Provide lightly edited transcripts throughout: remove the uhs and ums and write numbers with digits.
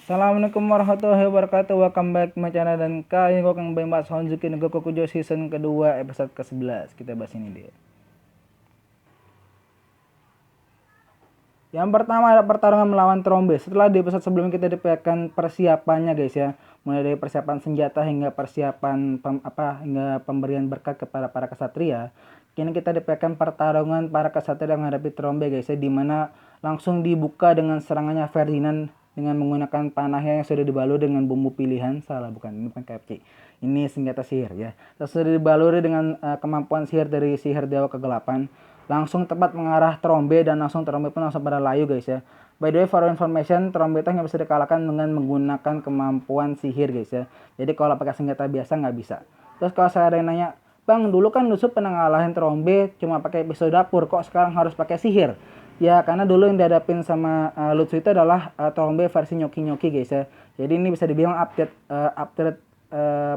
Assalamualaikum warahmatullahi wabarakatuh. Welcome back to my channel. Dan kali ini gue akan bahas Honzuki no Gokukujo season kedua episode ke-11. Kita bahas ini dia. Yang pertama ada pertarungan melawan Trombe. Setelah di episode sebelumnya kita diperlihatkan persiapannya guys ya. Mulai dari persiapan senjata hingga persiapan hingga pemberian berkat kepada para kesatria. Kini kita diperlihatkan pertarungan para kesatria menghadapi Trombe guys ya, dimana langsung dibuka dengan serangannya Ferdinand dengan menggunakan panahnya yang sudah dibalur dengan bumbu pilihan. Ini bukan KFC. Ini senjata sihir ya. Sudah dibaluri dengan kemampuan sihir dari sihir dewa kegelapan. Langsung tepat mengarah Trombe dan langsung Trombe pun langsung pada layu guys ya. By the way, for information, Trombe itu hanya bisa dikalahkan dengan menggunakan kemampuan sihir guys ya. Jadi kalau pakai senjata biasa nggak bisa. Terus kalau saya ada yang nanya, Bang, dulu kan Lusup pernah ngalahin Trombe cuma pakai pisau dapur, kok sekarang harus pakai sihir? Ya karena dulu yang dihadapin sama Lutsu itu adalah Trombe versi nyoki-nyoki guys ya. Jadi ini bisa dibilang update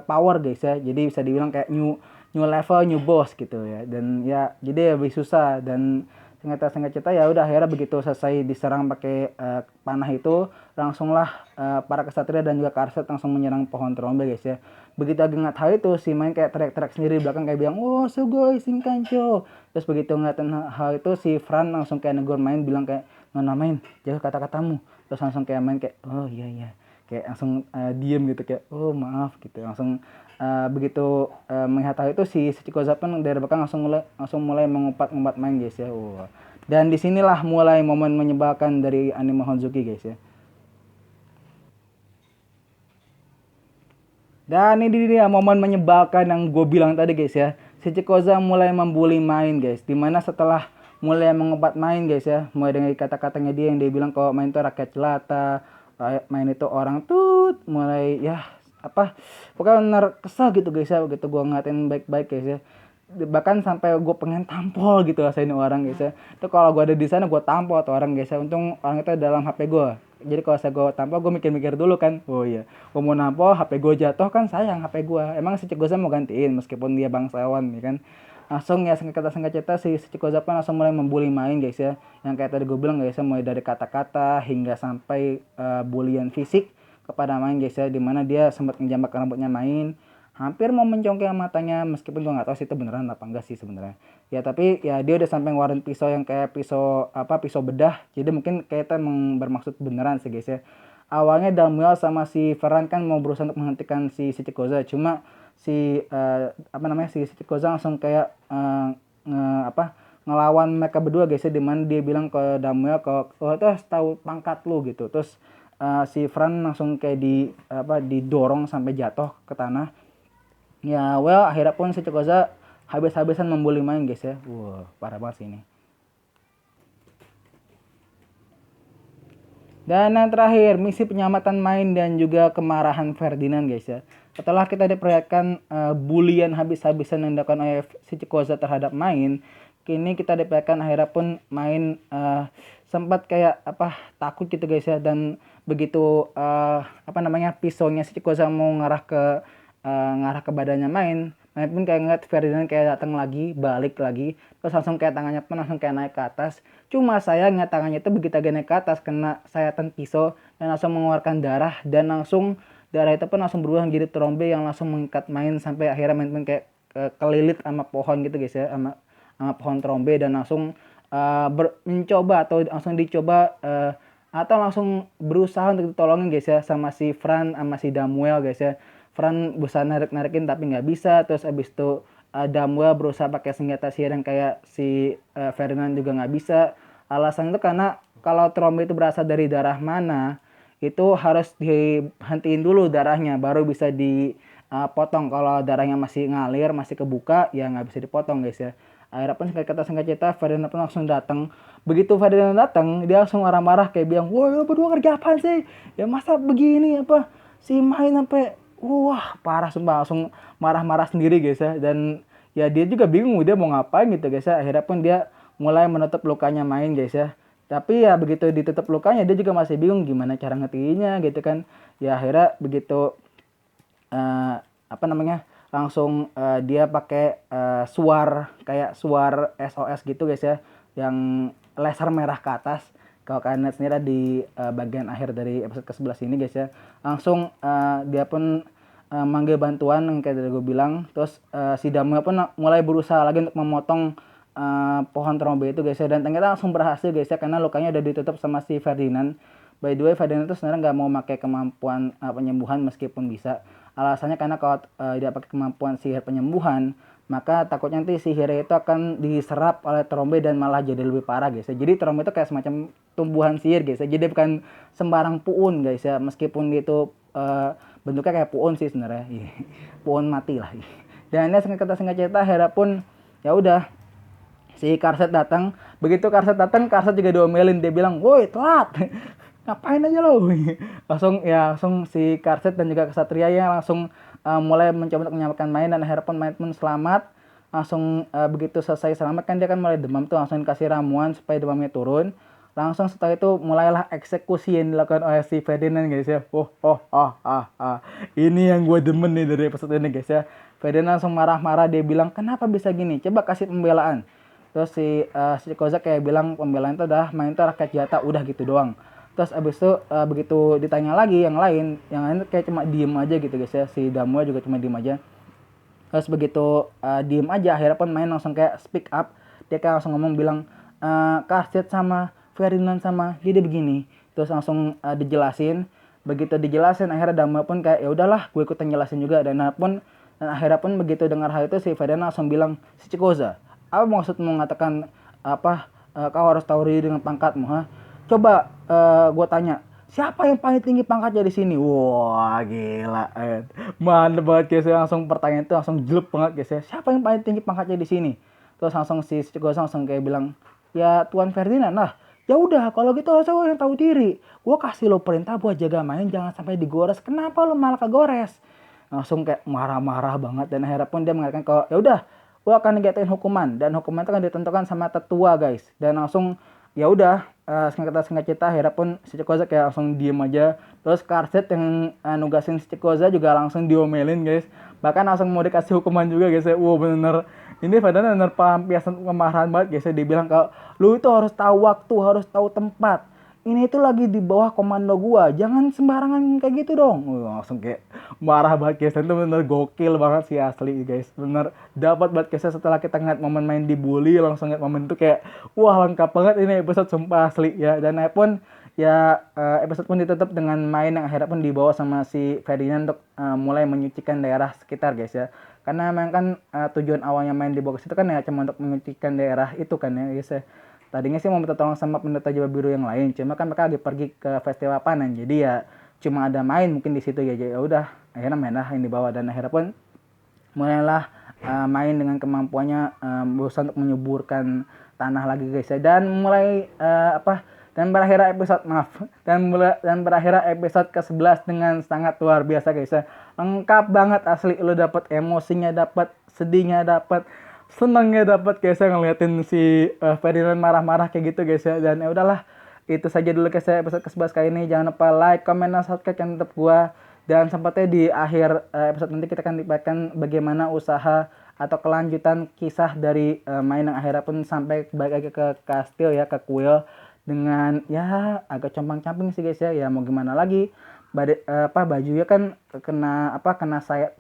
power guys ya. Jadi bisa dibilang kayak new level, new boss gitu ya. Dan ya jadi lebih susah, dan singkat cerita ya udah akhirnya begitu selesai diserang pakai panah itu, langsunglah para kesatria dan juga Karset langsung menyerang pohon Trombe guys ya. Begitu ngeliat hal itu, si main kayak teriak-teriak sendiri di belakang kayak bilang, "Oh, sugoi Shinkancho." Terus begitu ngeliatin hal itu, si Fran langsung kayak negur main, bilang kayak, "Nona main, jaga kata-katamu." Terus langsung kayak main kayak, "Oh iya iya." Kayak langsung diem gitu kayak, "Oh maaf." gitu. Langsung begitu melihat hal itu, si Sachiko pun dari belakang langsung mulai mengumpat-ngumpat main guys ya. Dan disinilah mulai momen menyebalkan dari anime Honzuki guys ya. Dan ini dia momen menyebalkan yang gue bilang tadi guys ya. Si Cikoza mulai membuli main guys. Dimana setelah mulai mengumpat main guys ya, mulai dengan kata-katanya dia yang dia bilang kalau main itu rakyat jelata, main itu orang tut, mulai ya pokoknya bener kesel gitu guys ya. Begitu gue ngatain baik-baik guys ya, bahkan sampai gue pengen tampol gitu rasain orang guys ya. Itu kalau gue ada di sana gue tampol atau orang guys ya. Untung orang itu dalam HP gue. Jadi kalau saya gue tampol, gue mikir-mikir dulu kan. Oh iya, gue mau nampol HP gue jatuh kan sayang HP gue. Emang si Cikoza mau gantiin meskipun dia bangsawan ya kan. Langsung ya singkat cerita si Cikoza pun langsung mulai membuli main guys ya. Yang kayak tadi gue bilang guys ya, mulai dari kata-kata hingga sampai bulian fisik kepada main guys ya. Dimana dia sempat menjambak rambutnya main, hampir mau mencongkel matanya, meskipun gue nggak tahu sih itu beneran apa enggak sih sebenarnya ya. Tapi ya dia udah sampai ngeluarin pisau yang kayak pisau bedah, jadi mungkin kayak itu emang bermaksud beneran sih guys ya. Awalnya Damuel sama si Ferran kan mau berusaha untuk menghentikan si Chichikoza, cuma si Chichikoza langsung kayak ngelawan mereka berdua guys ya, dimana dia bilang ke Damuel kalau itu harus tahu pangkat lu gitu. Terus si Fran langsung kayak didorong sampai jatuh ke tanah. Ya, akhirnya pun si Cikoza habis-habisan membuli main guys ya. Parah banget sih ini. Dan yang terakhir, misi penyelamatan main dan juga kemarahan Ferdinand guys ya. Setelah kita diperlihatkan bulian habis-habisan yang dilakukan oleh si Cikoza terhadap main, kini kita diperlihatkan akhirnya pun main sempat kayak takut gitu guys ya. Dan begitu pisaunya si Cikoza mau ngarah ke badannya main pun kayak ngeliat Ferdinand kayak datang lagi, balik lagi, terus langsung kayak tangannya pun langsung kayak naik ke atas. Cuma sayangnya tangannya itu begitu agak naik ke atas kena sayatan pisau dan langsung mengeluarkan darah, dan langsung darah itu pun langsung berubah menjadi Trombe yang langsung mengikat main sampai akhirnya main pun kayak kelilit sama pohon gitu guys ya, sama pohon Trombe, dan langsung mencoba atau langsung dicoba atau langsung berusaha untuk ditolongin guys ya sama si Fran sama si Damuel guys ya. Fran berusaha narik-narikin tapi nggak bisa. Terus abis itu Damuel berusaha pakai senjata sihir yang kayak si Ferdinand juga nggak bisa. Alasan itu karena kalau Trombe itu berasal dari darah mana, itu harus dihentiin dulu darahnya baru bisa dipotong. Kalau darahnya masih ngalir, masih kebuka, ya nggak bisa dipotong guys ya. Akhirnya pun singkat cerita Ferdinand pun langsung datang. Begitu Ferdinand datang, dia langsung marah-marah kayak bilang, "Wah, lu berdua kerja apaan sih? Ya masa begini si main sampai parah sumpah." Langsung marah-marah sendiri guys ya. Dan ya dia juga bingung dia mau ngapain gitu guys ya. Akhirnya pun dia mulai menutup lukanya main guys ya. Tapi ya begitu ditutup lukanya dia juga masih bingung gimana cara ngetiinnya gitu kan. Ya akhirnya begitu langsung dia pakai kayak suar SOS gitu guys ya, yang laser merah ke atas. Kalau kalian lihat sendiri di bagian akhir dari episode ke-11 ini guys ya, langsung dia pun manggil bantuan yang kayak tadi gue bilang. Terus si Damua pun mulai berusaha lagi untuk memotong pohon trombe itu guys ya, dan ternyata langsung berhasil guys ya, karena lukanya udah ditutup sama si Ferdinand. By the way, Ferdinand itu sebenarnya nggak mau pakai kemampuan penyembuhan meskipun bisa. Alasannya karena kalau dia pakai kemampuan sihir penyembuhan, maka takutnya nanti sihirnya itu akan diserap oleh trombe dan malah jadi lebih parah guys ya. Jadi trombe itu kayak semacam tumbuhan sihir guys ya. Jadi bukan sembarang puun guys ya, meskipun itu bentuknya kayak puun sih sebenarnya. Puun mati lah. Dan ini singkat cerita akhirnya pun ya udah si Karset datang. Begitu Karset datang, Karset juga diomelin, dia bilang, "Woi, telat." Ngapain aja lo? langsung si Karset dan juga Kesatria ya langsung mulai mencoba untuk menyelamatkan Main, dan akhirnya pun Main pun selamat. Langsung begitu selesai selamat kan dia kan mulai demam tuh, langsung dikasih ramuan supaya demamnya turun. Langsung setelah itu mulailah eksekusi yang dilakukan oleh si Ferdinand guys ya. Ini yang gue demen nih dari episode ini guys ya. Ferdinand langsung marah-marah, dia bilang, "Kenapa bisa gini? Coba kasih pembelaan." Terus si Kozak kayak bilang pembelaan itu udah Main itu rakyat jelata, udah gitu doang. Terus abis itu begitu ditanya lagi yang lain kayak cuma diem aja gitu guys ya. Si Damua juga cuma diem aja. Terus begitu diem aja, akhirnya pun Main langsung kayak speak up. Dia kayak langsung ngomong bilang, Karset sama Ferdinand sama jadi begini. Terus langsung dijelasin. Begitu dijelasin akhirnya Damua pun kayak ya udahlah gue ikutan jelasin juga. Dan akhirnya pun begitu dengar hal itu si Ferdinand langsung bilang, "Si Cikoza, apa maksudmu mengatakan kau harus tahu diri dengan pangkatmu, ha? Coba gue tanya, siapa yang paling tinggi pangkatnya di sini?" Wah gila, mantep banget guys ya. Langsung pertanyaan itu langsung jelek banget guys ya. Siapa yang paling tinggi pangkatnya di sini? Terus langsung si Cikoza langsung kayak bilang, "Ya Tuan Ferdinand lah." "Ya udah kalau gitu harusnya lo yang tahu diri. Gue kasih lo perintah buat jaga Main jangan sampai digores. Kenapa lo malah kegores?" Langsung kayak marah-marah banget, dan akhirnya pun dia mengatakan kalau ya udah gue akan ngegatain hukuman, dan hukuman itu kan ditentukan sama tetua guys. Dan langsung ya udah singkat cerita akhirnya pun si Cikoza kayak langsung diem aja. Terus Karset yang nugasin si Cikoza juga langsung diomelin guys, bahkan langsung mau dikasih hukuman juga guys ya. Wow bener, ini padahal bener pelampiasan kemarahan banget guys ya. Dibilang kalau lu itu harus tahu waktu, harus tahu tempat, ini itu lagi di bawah komando gua, jangan sembarangan kayak gitu dong. Langsung kayak marah banget guys. Itu bener gokil banget sih asli guys. Bener dapat banget guys setelah kita ngeliat momen Main dibully, langsung ngeliat momen itu kayak wah lengkap banget ini episode sumpah asli ya. Dan pun ya episode pun ditutup dengan Main yang akhirnya pun dibawa sama si Ferdinand untuk mulai menyucikan daerah sekitar guys ya. Karena memang kan tujuan awalnya Main dibawa ke situ kan ya cuma untuk menyucikan daerah itu kan ya guys ya. Tadinya sih mau minta tolong sama pendeta Jawa Biru yang lain, cuma kan mereka lagi pergi ke festival panen, jadi ya cuma ada Main mungkin di situ ya. Ya udah akhirnya Main lah yang dibawa, dan akhirnya pun mulailah Main dengan kemampuannya berusaha untuk menyuburkan tanah lagi guys ya. Dan mulai dan berakhir episode ke-11 dengan sangat luar biasa guys ya. Lengkap banget asli, lo dapet emosinya, dapet sedihnya, dapet senangnya, dapat guys ya ngeliatin si Ferdinand marah-marah kayak gitu guys ya. Dan ya udahlah, itu saja dulu guys ya episode ke-11 kali ini. Jangan lupa like, comment, dan subscribe channel YouTube gua. Dan sempatnya di akhir episode nanti kita akan dibahaskan bagaimana usaha atau kelanjutan kisah dari Main yang akhirnya pun sampai balik lagi ke kastil ya, ke kuil, dengan ya agak compang-camping sih guys ya. Ya mau gimana lagi, bajunya kan kena sayap,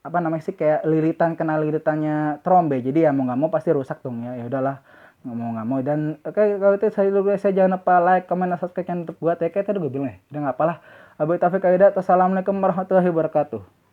apa namanya sih, kayak kena liritannya trombe, jadi ya mau nggak mau pasti rusak dong ya. Ya udahlah, nggak mau. Dan oke, kalau itu saya jangan lupa like, comment, dan subscribe channel YouTube gua. Kayak tadi gue bilang ya udah nggak apalah. Assalamualaikum warahmatullahi wabarakatuh.